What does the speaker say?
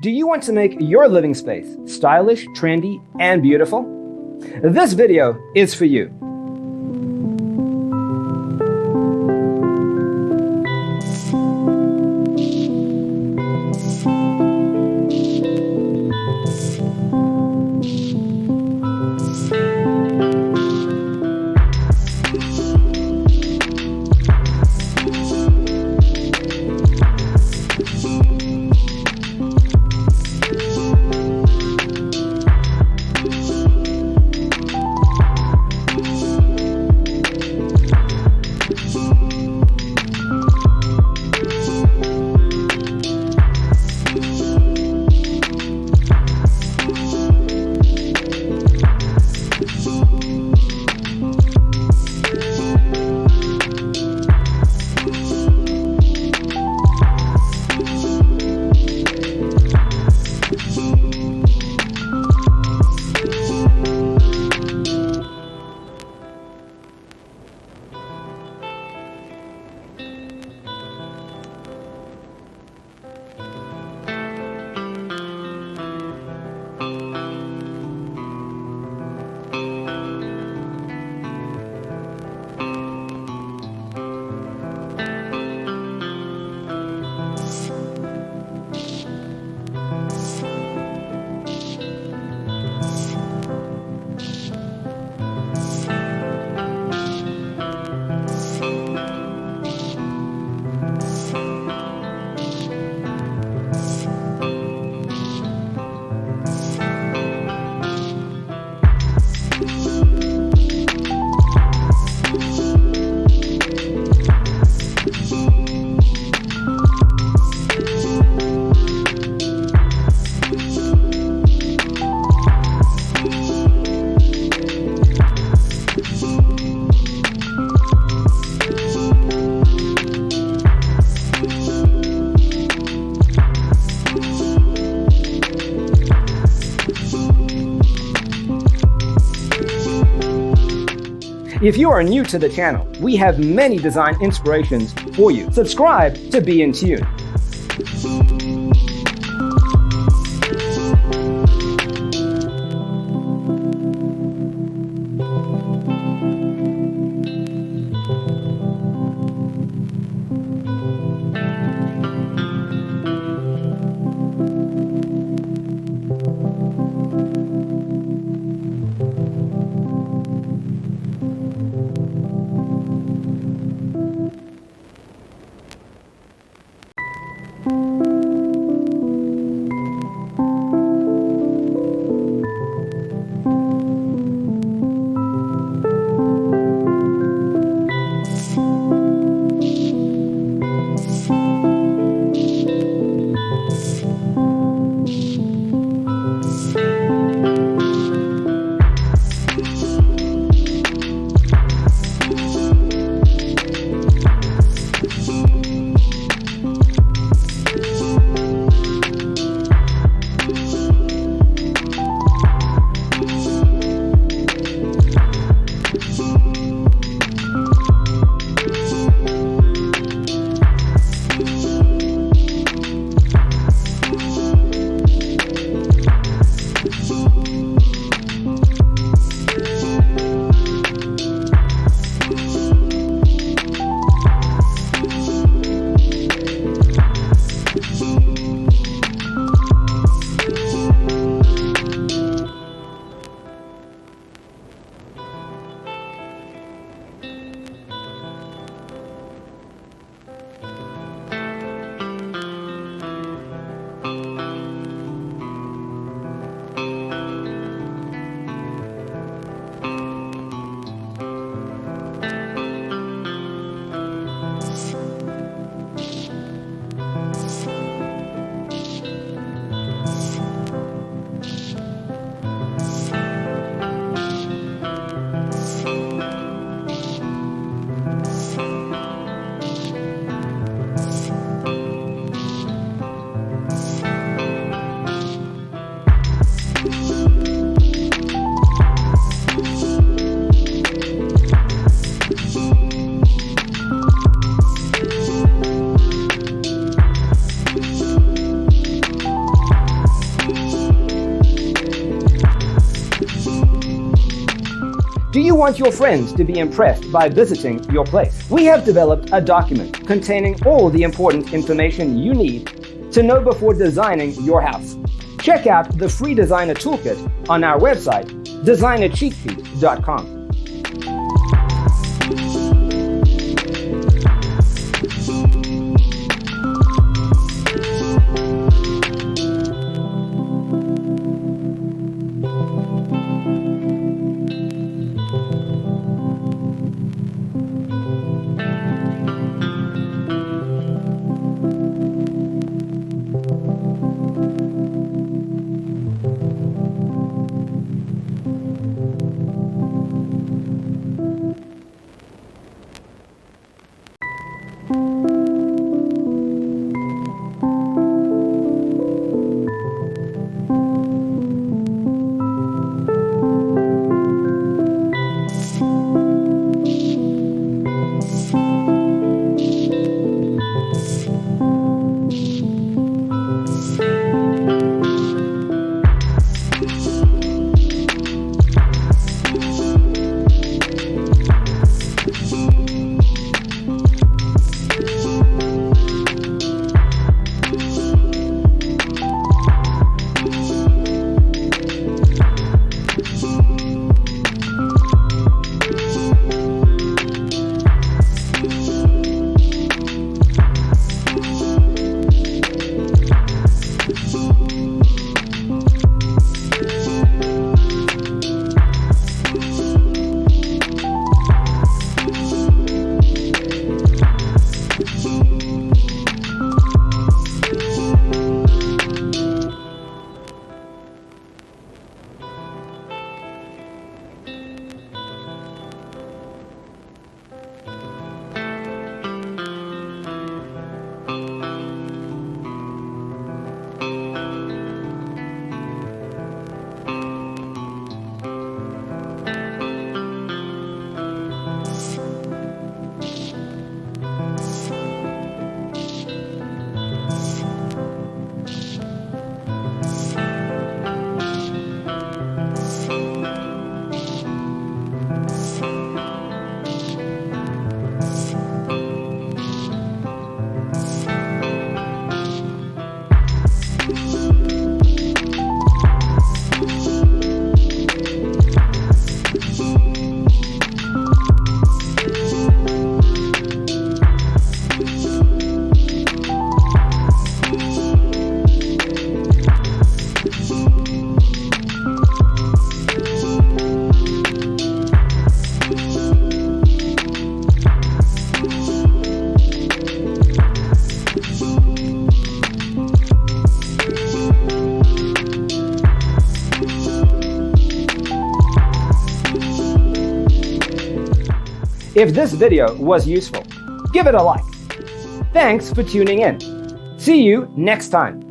Do you want to make your living space stylish, trendy, and beautiful? This video is for you. If you are new to the channel, we have many design inspirations for you. Subscribe to be in tune. want your friends to be impressed by visiting your place. We have developed a document containing all the important information you need to know before designing your house. Check out the free designer toolkit on our website, designercheatsheet.com. If this video was useful, give it a like. Thanks for tuning in. See you next time.